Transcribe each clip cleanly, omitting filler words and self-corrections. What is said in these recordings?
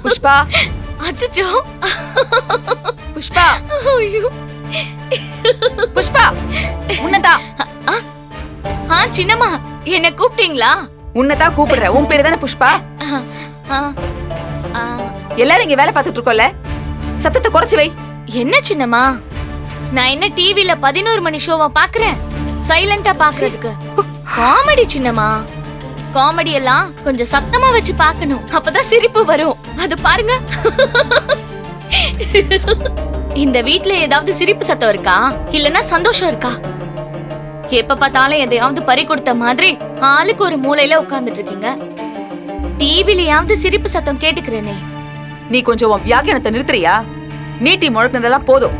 புஷ்பா, அச்சச்சோ. புஷ்பா, ஐயோ. புஷ்பா, உன்னதான். சின்னம்மா, என்ன கூப்பிட்டீங்களா? உன்னதான் கூப்பிடுற. உன் பேரு தானே புஷ்பா? எல்லாரும் இங்க வேலை பார்த்துட்டு இருக்கோம்ல, சத்தத்தை குறைச்சு வை. என்ன சின்னம்மா, நான் என்ன டிவில 11 மணி ஷோவா பாக்குறேன்? சைலண்டா பாக்குறதுக்கு. காமெடி சின்னம்மா, காமெடி எல்லாம் கொஞ்சம் சத்தமா வச்சு பார்க்கணும், அப்பதான் சிரிப்பு வரும். அது பாருங்க. இந்த வீட்ல ஏதாவது சிரிப்பு சத்தம் இருக்கா, இல்லனா சந்தோஷம் இருக்கா? எப்ப பார்த்தாலும் எதையாவது பறி கொடுத்த மாதிரி ஆளுக்கு ஒரு மூலையில உட்கார்ந்துட்டு இருக்கீங்க. டிவிலயாவது சிரிப்பு சத்தம் கேட்டுக்கிறேனே. நீ கொஞ்சம் உன் வியாக்கியானத்தை நிறுத்துறியா? நீட்டி முழக்கினதெல்லாம் போதும்.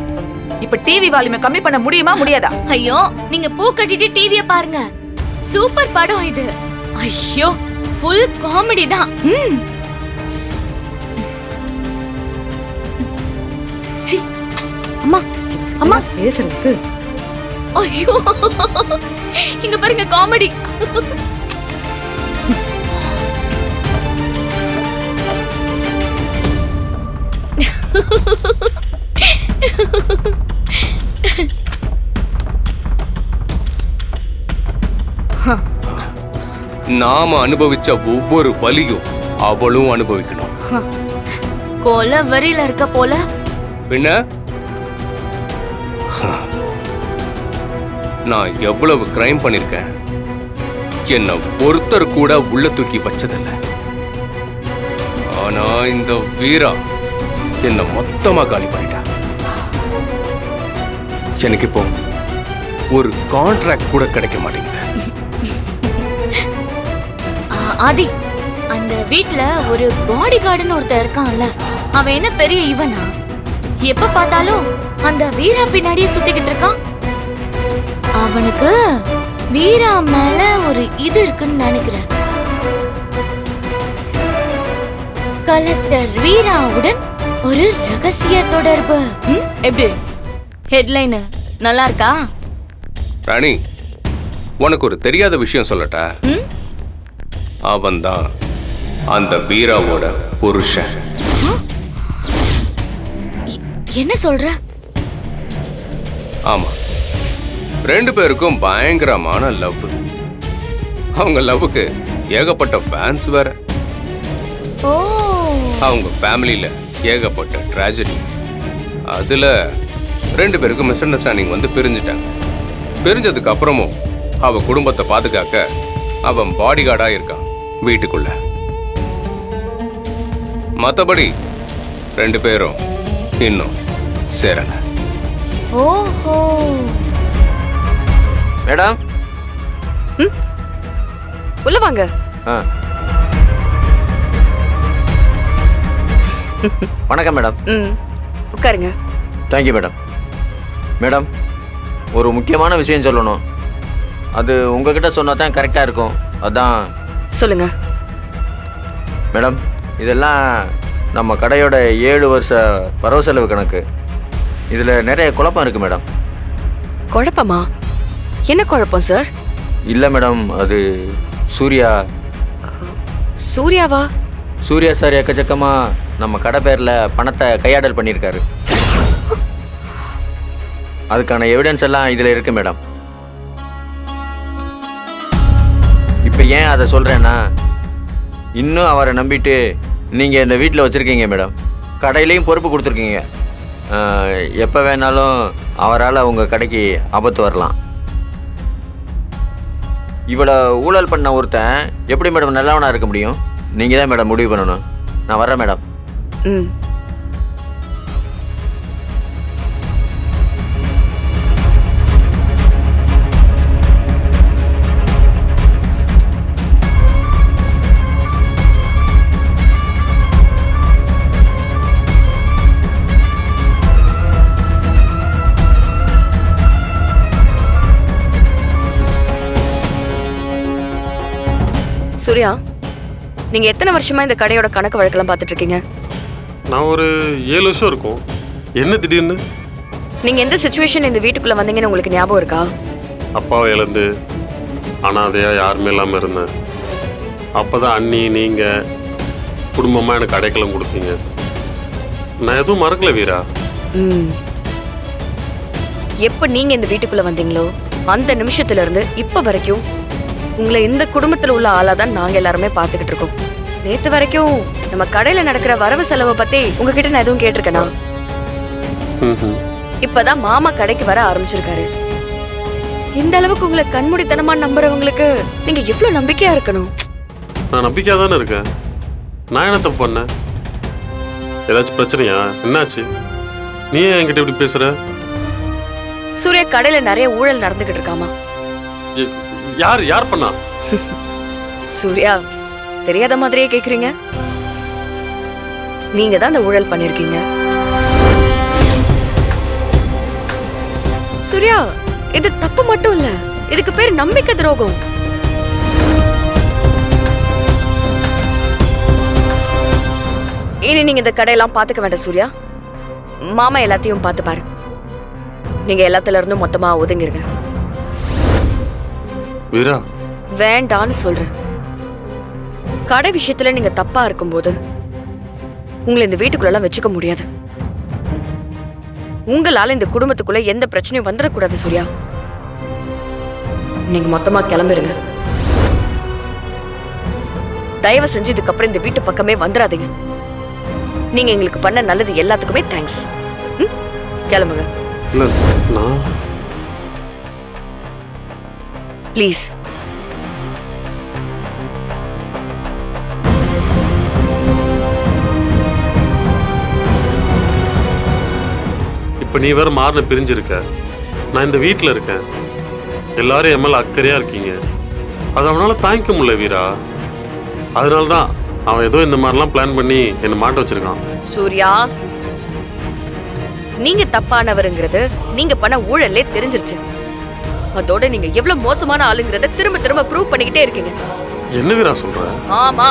இப்ப டிவி வால்யூமை கம்மி பண்ண முடியுமா முடியாதா? ஐயோ, நீங்க பூ கட்டிட்டு டிவிய பாருங்க. சூப்பர் படம் இது. ஐயோ, ஃபுல் காமெடி தான். அம்மா, அம்மா பேசுறதுக்கு. ஐயோ, இங்க பாருங்க காமெடி. நாம அனுபவிச்ச ஒவ்வொரு வலியும் அவளும் அனுபவிக்கணும். கொலை வரியில இருக்க போல. பின்ன நான் எவ்வளவு கிரைம் பண்ணிருக்கேன், என்ன ஒருத்தர் கூட உள்ள தூக்கி வச்சதில்ல. ஆனா இந்த வீரா என்ன மொத்தமா காலி பண்ணிட்டா. எனக்கு இப்போ ஒரு கான்ட்ராக்ட் கூட கிடைக்க மாட்டேங்குது. ஆதி, அந்த வீட்ல ஒரு பாடி கார்டுன்னு ஒருத்தர் இருக்கான்ல, அவன் என்ன பெரிய இவனா? எப்ப பார்த்தாலும் அந்த வீரா பின்னாடியே சுத்திக்கிட்டு இருக்கான். அவனுக்கு வீரா மேல ஒரு இது இருக்குன்னு நினைக்கிறேன். கலெக்டர் வீராவுடன் ஒரு ரகசிய தொடர்பு. எப்படி ஹெட்லைன் நல்லா இருக்கா? ராணி, உனக்கு ஒரு தெரியாத விஷயம் சொல்லட்டா? அவன்தான் அந்த வீராவோட புருஷன். என்ன சொல்ற? ஆமா, 2 பேருக்கும் பயங்கரமான லவ். அவங்க லவ்வுக்கு ஏகப்பட்ட ஃபேன்ஸ் வேற. ஓ, அவங்க ஃபேமிலியில ஏகப்பட்ட ட்ராஜடி. அதுல 2 பேருக்கும் மிஸ் அண்டர்ஸ்டாண்டிங் வந்து பிரிஞ்சுட்டாங்க. பிரிஞ்சதுக்கு அப்புறமும் அவ குடும்பத்தை பாதுகாக்க அவன் பாடி கார்டா இருக்கான் வீட்டுக்குள்ள. மத்தபடி 2 பேரும் இன்னும் சேரல. ஓஹோ. மேடம், உள்ள வாங்க. வணக்கம் மேடம். உட்காருங்க. Thank you madam. மேடம், ஒரு முக்கியமான விஷயம் சொல்லணும். அது உங்ககிட்ட சொன்னா தான் கரெக்டாக இருக்கும். அதான். சொல்லுங்க மேடம், இதெல்லாம் நம்ம கடையோட 7 வருஷ வரவு செலவு கணக்கு. இதில் நிறைய குழப்பம் இருக்குது மேடம். குழப்பமா? என்ன குழப்பம் சார்? இல்லை மேடம், அது சூர்யா. சூர்யாவா? சூர்யா சார் எக்கச்சக்கமாக நம்ம கடை பேரில் பணத்தை கையாடல் பண்ணியிருக்காரு. அதுக்கான எவிடன்ஸ் எல்லாம் இதில் இருக்குது மேடம். இப்போ ஏன் அதை சொல்கிறேன்னா, இன்னும் அவரை நம்பிட்டு நீங்கள் இந்த வீட்டில் வச்சுருக்கீங்க மேடம். கடையிலையும் பொறுப்பு கொடுத்துருக்கீங்க. எப்போ வேணாலும் அவரால் உங்கள் கடைக்கு ஆபத்து வரலாம். இவ்வளோ ஊழல் பண்ண ஒருத்தன் எப்படி மேடம் நல்லவனாக இருக்க முடியும்? நீங்கள் தான் மேடம் முடிவு பண்ணணும். நான் வர்றேன் மேடம். சூர்யா, நீங்க எத்தனை வருஷமா இந்த கடையோட கணக்கு வழக்கெல்லாம் பார்த்துட்டு இருக்கீங்க? நான் ஒரு 7 வருஷம் இருக்கும். என்ன திடீர்னு? நீங்க எந்த சிச்சுவேஷன் இந்த வீட்டுக்குள்ள வந்தீங்கன்னு உங்களுக்கு ஞாபகம் இருக்கா? அப்பாவை இழந்து அனாதையா யாருமே இல்லாமல் இருந்தேன். அப்பதான் அண்ணி நீங்க குடும்பமா எனக்கு அடைக்கலம் கொடுத்தீங்க. நான் எதுவும் மறக்கல வீரா. ம். எப்ப நீங்க இந்த வீட்டுக்குள்ள வந்தீங்களோ அந்த நிமிஷத்துல இருந்து இப்ப வரைக்கும் உங்களை இந்த குடும்பத்துல உள்ள ஆளா தான் நாங்க எல்லாருமே பாத்துக்கிட்டு இருக்கோம். நேத்து வரைக்கும் நம்ம கடையில நடக்கிற வரவு செலவை பத்தி உங்ககிட்ட நான் எதுவும் கேட்டிருக்கேனா? ம்ஹும். இப்பதான் மாமா கடைக்கு வர ஆரம்பிச்சிருக்காரு. இந்த அளவுக்கு உங்களை கண்மூடித்தனமா நம்புறவங்களுக்கு நீங்க எவ்வளவு நம்பிக்கையா இருக்கணும். நான் நம்பிக்கையா தானே இருக்கேன். நான் என்ன தப்பு பண்ணேன்? ஏதாச்சும் பிரச்சனையா? என்னாச்சு? நீ ஏன் என்கிட்ட இப்படி பேசுற? சூர்யா கடையில நிறைய ஊழல் நடந்துகிட்டு இருக்காமா. யார் யார் பண்ணா? சூர்யா தெரியாத மாதிரியே கேக்குறீங்க. நீங்க தான் அந்த ஊழல் பண்ணிருக்கீங்க. சூர்யா இது தப்பு மட்டும் இல்ல, இதுக்கு பேர் நம்பிக்கை துரோகம். இனி நீங்க இந்த கடையெல்லாம் பாத்துக்க வேண்டாம் சூர்யா. மாமா எல்லாத்தையும் பார்த்து பாரு. நீங்க எல்லாத்துல இருந்தும் மொத்தமா ஒதுங்கிருங்க. வீரா வேண்டான்னு சொல்றேன். கடை விஷயத்துல நீங்க தப்பா இருக்கும்போது உங்களை இந்த வீட்டுக்குள்ள வச்சுக்க முடியாது. உங்களால இந்த குடும்பத்துக்குள்ள எந்த பிரச்சனையும் வந்துடக்கூடாது சூர்யா. நீங்க மொத்தமா கிளம்பிருங்க. தயவு செஞ்சு இதுக்கப்புறம் இந்த வீட்டு பக்கமே வந்துடாதீங்க. நீங்க எங்களுக்கு பண்ண நல்லது எல்லாத்துக்குமே தேங்க்ஸ். கிளம்புங்க இல்ல நான் ப்ளீஸ். இப்ப நீ வேற மாறின பிரிஞ்சிருக்க. நான் இந்த வீட்டில் இருக்கேன். எல்லாரும் என் மேல அக்கறையா இருக்கீங்க. அது அவனால தாங்கிக்க முடியல வீரா. அதனால்தான் அவன் ஏதோ இந்த மாதிரிலாம் பிளான் பண்ணி என்னை மாட்ட வச்சிருக்கான். சூர்யா நீங்க தப்பானவருங்கிறது நீங்க பண்ண ஊழல்லே தெரிஞ்சிருச்சு. அதோட நீங்க எவ்வளவு மோசமான ஆளுங்கிறத திரும்ப திரும்ப ப்ரூவ் பண்ணிக்கிட்டே இருக்கீங்க. என்ன வீரா சொல்ற? ஆமா,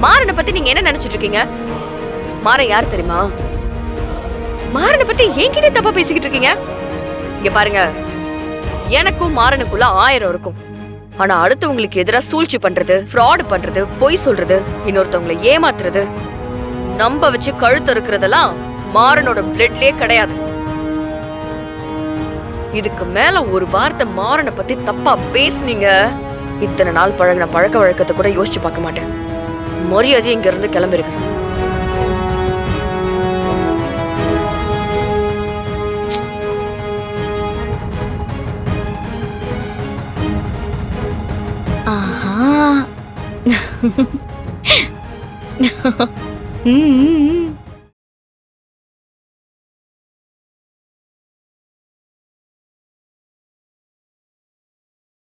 மாறனை பத்தி நீங்க என்ன நினைச்சிட்டு இருக்கீங்க? மாறன் யார் தெரியுமா? மாறனை பத்தி என்கிட்ட தப்பா பேசிக்கிட்டு இருக்கீங்க. இங்க பாருங்க, எனக்கும் மாறனுக்குள்ள 1000 இருக்கும். ஆனா அடுத்தவங்களுக்கு எதிராக சூழ்ச்சி பண்றது, ஃப்ராட் பண்றது, பொய் சொல்றது, இன்னொருத்தவங்களை ஏமாத்துறது, நம்ப வச்சு கழுத்து இருக்கிறதெல்லாம் மாறனோட பிளட்லயே கிடையாது. இதுக்கு மேல ஒரு வார்த்தை மாறனை பத்தி தப்பா பேசுனீங்க, இத்தனை நாள் பழகின பழக்க வழக்கத்தை கூட யோசிச்சு பார்க்க மாட்டேன். மரியாதை இங்க இருந்து கிளம்பிருங்க. ஆஹா. ம்